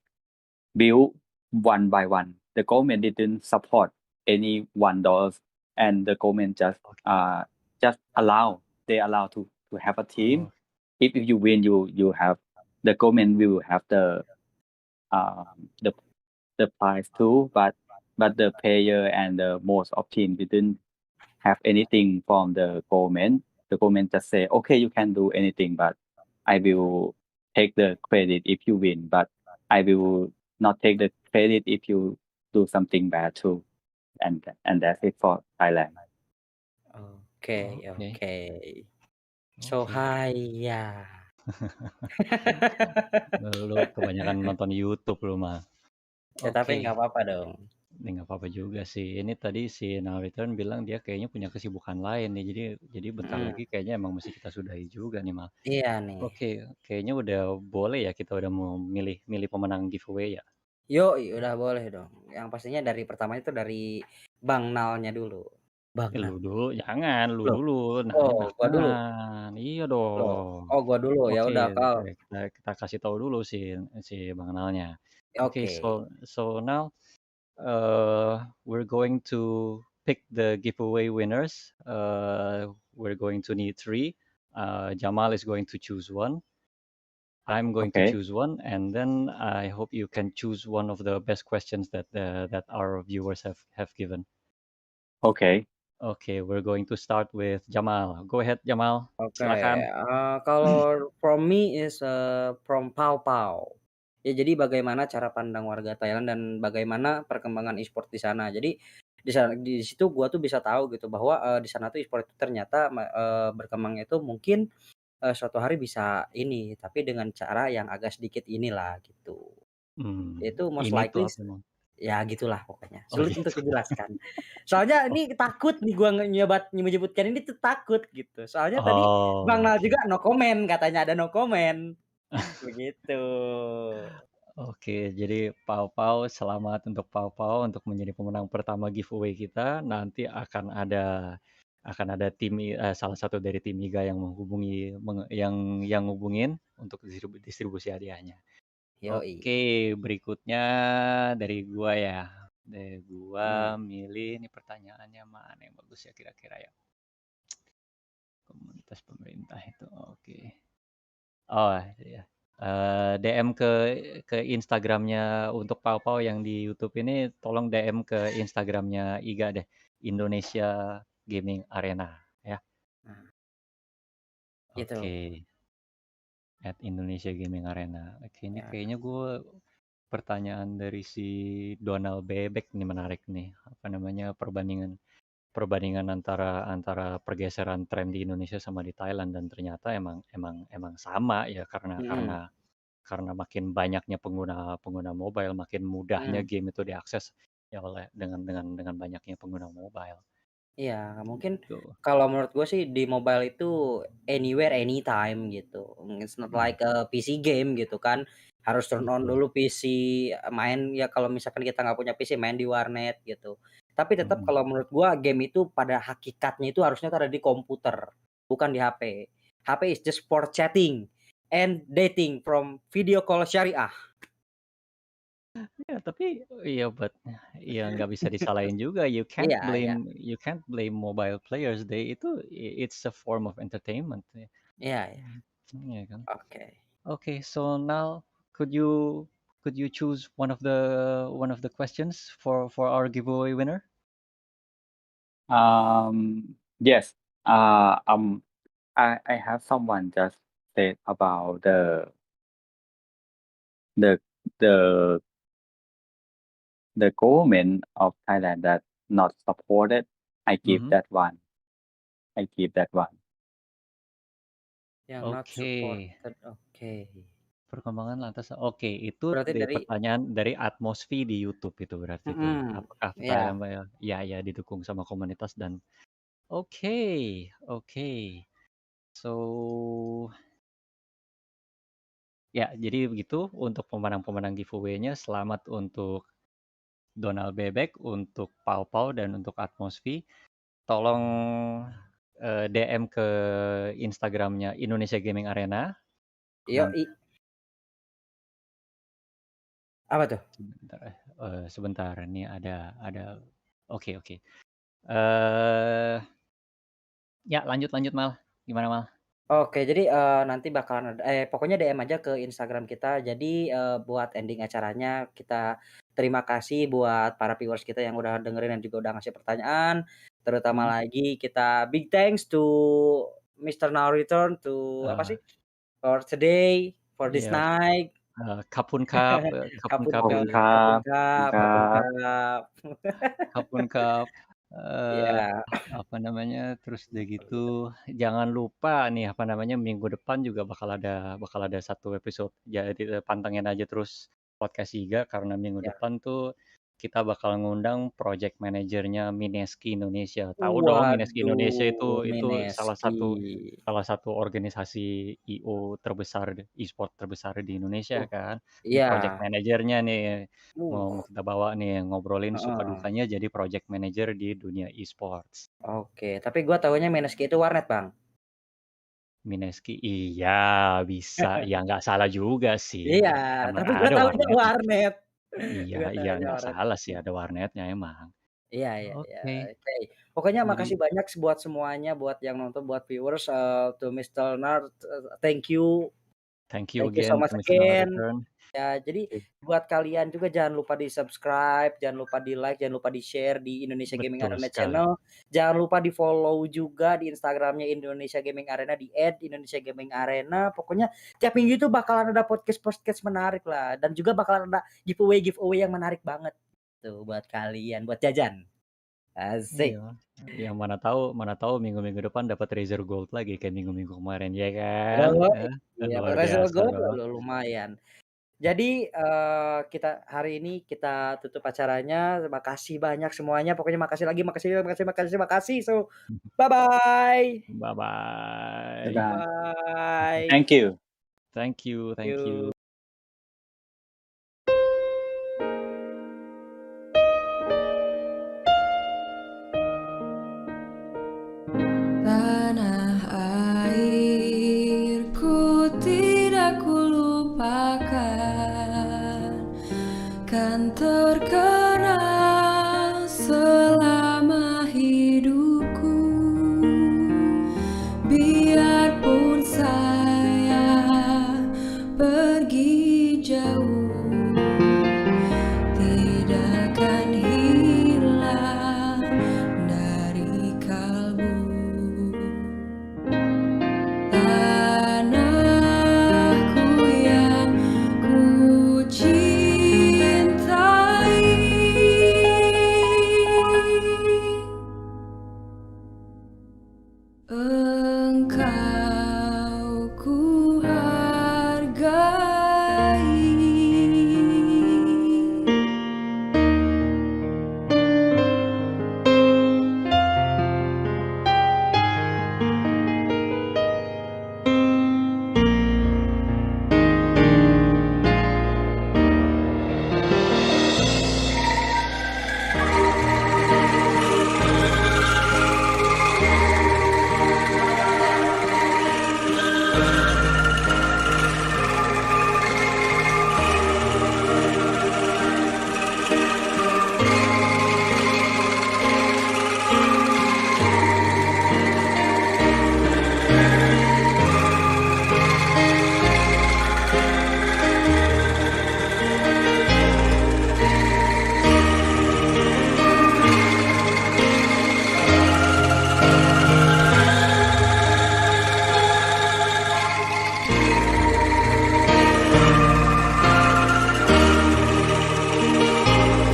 build one by one. The government didn't support any $1, and the government Okay. just allow to have a team. Oh, If you win, you have, the government will have um, the the prize too, but the player and the most of team didn't have anything from the government. the government just say, okay, you can do anything, but I will take the credit if you win, but I will not take the credit if you do something bad too. And that's it for Thailand. Okay, Oke, okay. So oke. ya. Lu kebanyakan nonton YouTube lu mah. Ya tapi Oke. nggak apa-apa dong. Ini nggak apa-apa juga sih. Ini tadi si Nallreturn bilang dia kayaknya punya kesibukan lain nih. Jadi bentar Mm, lagi kayaknya emang mesti kita sudahi juga nih, Mal. iya nih. Oke, kayaknya udah boleh ya kita udah mau milih pemenang giveaway ya. Yoi, udah boleh dong. Yang pastinya dari pertama itu dari Bang Nalnya dulu. Bang Nal. Lu dulu, jangan lu Loh, dulu. Nanya oh gua dulu. belakangan. Iya Loh, dong. oh gua dulu. Ya Oke, udah Kal. kita kasih tahu dulu si Bang Nalnya. Oke, Oke. so now we're going to pick the giveaway winners. We're going to need 3. Jamal is going to choose one. I'm going to Okay. choose one, and then I hope you can choose one of the best questions that that our viewers have given. Okay. Okay, we're going to start with Jamal. Go ahead, Jamal. Oke, Silakan. kalau from me is from Pau Pau. Ya jadi bagaimana cara pandang warga Thailand dan bagaimana perkembangan e-sport di sana. Jadi di sana di situ gua tuh bisa tahu gitu bahwa di sana tuh e-sport itu ternyata berkembangnya itu mungkin suatu hari bisa ini, tapi dengan cara yang agak sedikit inilah gitu. Itu most Ini tuh likely apa emang? ya gitulah pokoknya. Oh Sulit untuk gitu. dijelaskan. Soalnya Oh, ini takut nih gua menyebutkan ini tuh takut gitu. Soalnya tadi Bang oh, Nal oke. juga no comment, katanya ada no comment. Begitu. Oke, jadi Pau Pau, selamat untuk Pau Pau untuk menjadi pemenang pertama giveaway kita. Nanti akan ada salah satu dari tim IGA yang menghubungi yang ngubungin untuk distribusi hadiahnya. Yoi. Oke, berikutnya dari gua ya. Dari Hmm. gua milih ini pertanyaannya mana yang bagus ya kira-kira ya. Komunitas pemerintah itu. Oke. Oh, ya. DM ke Instagramnya untuk Pau Pau yang di YouTube ini, tolong DM ke Instagramnya IGA deh, Indonesia Gaming Arena ya. Nah, itu. Oke, @Indonesia Gaming Arena. Oke, ini Ya. kayaknya gue pertanyaan dari si Donald Bebek nih menarik nih. Apa namanya perbandingan antara pergeseran tren di Indonesia sama di Thailand, dan ternyata emang sama ya Mm-mm. karena makin banyaknya pengguna mobile, makin mudahnya Mm. game itu diakses ya oleh dengan banyaknya pengguna mobile. Iya, mungkin Gitu. kalau menurut gue sih di mobile itu anywhere, anytime gitu. It's not Hmm, like a PC game gitu kan. Harus turn on betul. dulu PC, main ya kalau misalkan kita nggak punya PC main di warnet gitu. Tapi tetap Mm-mm. kalau menurut gua game itu pada hakikatnya itu harusnya tuh ada di komputer, bukan di HP. HP is just for chatting and dating from video call syariah. Ya tapi ya nggak bisa disalahin juga. Iya, iya. You can't blame mobile players. It's a form of entertainment. Iya, iya. Iya kan. Oke. Okay, so now could you choose one of the questions for our giveaway winner? Yes. I have someone just said about the the the government of Thailand that not supported. I give Mhm. that one. I give that one. Yang not Oke. supported. Oke. Perkembangan lantas oke, itu Berarti dari pertanyaan dari Atmosfi di YouTube itu berarti tuh. mm, Apakah iya. Thailand ya didukung sama komunitas dan oke, oke. So, ya jadi begitu untuk pemenang-pemenang giveaway-nya. Selamat untuk Donald Bebek, untuk Pau Pau, dan untuk Atmosfi. Tolong DM ke Instagramnya Indonesia Gaming Arena. Nanti Yoi. Apa tuh? sebentar nih ada oke. Ya lanjut Mal. Gimana Mal? Oke, jadi nanti bakalan ada pokoknya DM aja ke Instagram kita. Jadi buat ending acaranya kita terima kasih buat para viewers kita yang udah dengerin dan juga udah ngasih pertanyaan. Terutama Mhm. lagi kita big thanks to Mr. Nallreturn to apa Uh, sih? For today, for this yeah, night. Kapun Cup, Kapun Kapun Cup, is Kapun Cup, Cup, Kapun Cup. Cup. Kapun Cup. Ya, Apa namanya? Terus udah gitu, jangan lupa nih apa namanya minggu depan juga bakal ada satu episode. Jadi pantengin aja terus podcast IGA karena minggu ya. depan tuh kita bakal ngundang project manajernya Mineski Indonesia. Tahu dong Mineski Indonesia Waduh, itu Mineski. salah satu organisasi IO terbesar, e-sport terbesar di Indonesia Uh, kan. Ini project iya. manajernya nih mau Uh, kita bawa nih ngobrolin suka heeh. dukanya jadi project manager di dunia e-sports. Oke, tapi gua taunya Mineski itu warnet, Bang. Mineski, iya bisa, ya nggak salah juga sih, Iya, emang tapi gua ada taunya warnetnya. warnet. Iya Gua iya taunya nggak warnet. salah sih ada warnetnya emang. Iya, iya, iya. Oke, Oke. Pokoknya jadi makasih banyak buat semuanya, buat yang nonton, buat viewers, to Mr. Nard, thank you. thank you Thank you so again much to Mr. again. Nallreturn. Ya, jadi Oke, buat kalian juga jangan lupa di-subscribe, jangan lupa di-like, jangan lupa di-share di Indonesia Gaming betul Arena sekali. Channel. Jangan lupa di-follow juga di Instagramnya Indonesia Gaming Arena di @Indonesia Gaming Arena. Pokoknya tiap minggu itu bakalan ada podcast-podcast menarik lah dan juga bakalan ada giveaway yang menarik banget tuh buat kalian, buat jajan. Asik. Iya, yang mana tahu minggu-minggu depan dapat Razer Gold lagi kayak minggu-minggu kemarin ya kan? Oh, iya, Luar Rezel biasa Gold dong. lumayan. Jadi, kita hari ini kita tutup acaranya. Makasih banyak semuanya. Pokoknya makasih lagi, makasih. So, bye-bye. Bye-bye. Dadah. Bye. Thank you. Thank you, thank you. Tanah airku tidak kulupakan, kan terkenang selama hidupku. Biarpun saya pergi jauh, tidak akan hilang dari kalbu. Tanahku yang ku cintai, engkau ku hargai.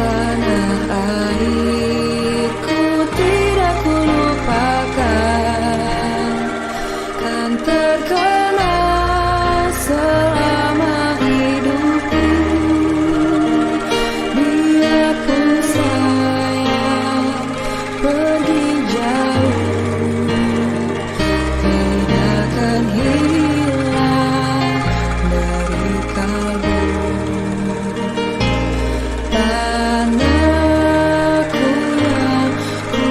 Tanah airku tidak kulupakan, kan terkenang selama hidupku. Biarpun saya pergi jauh, tidak akan hilang dari kalbu. Tanahku yang ku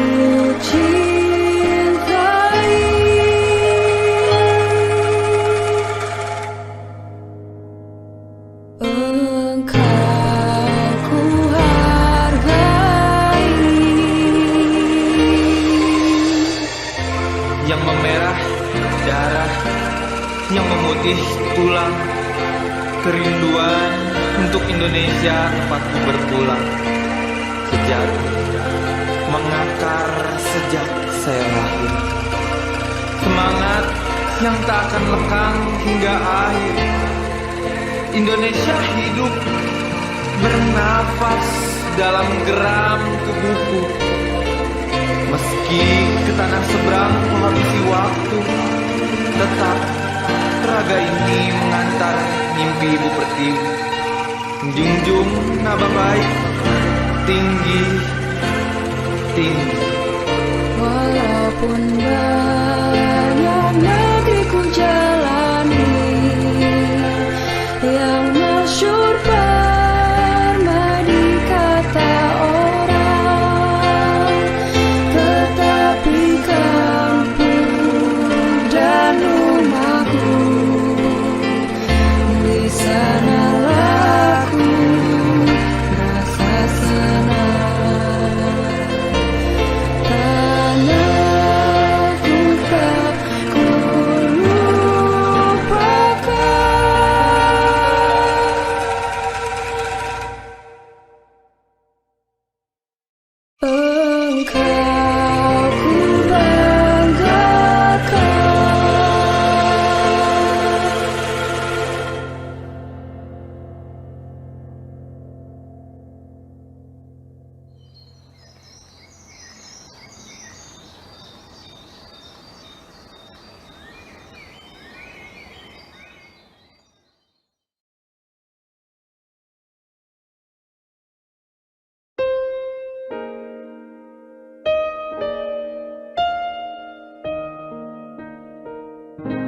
cintai, engkau ku hargai. Yang memerah darah, yang memutih tulang, kerinduan untuk Indonesia tempatku berpulang. Sejak mengakar sejak saya lahir, semangat yang tak akan lekang hingga akhir. Indonesia hidup bernafas dalam geram tubuhku. Meski ke tanah seberang menghabisi waktu, tetap raga ini mengantar mimpi Ibu Pertiwi. Menjunjung nama baik, tinggi, tinggi. Walaupun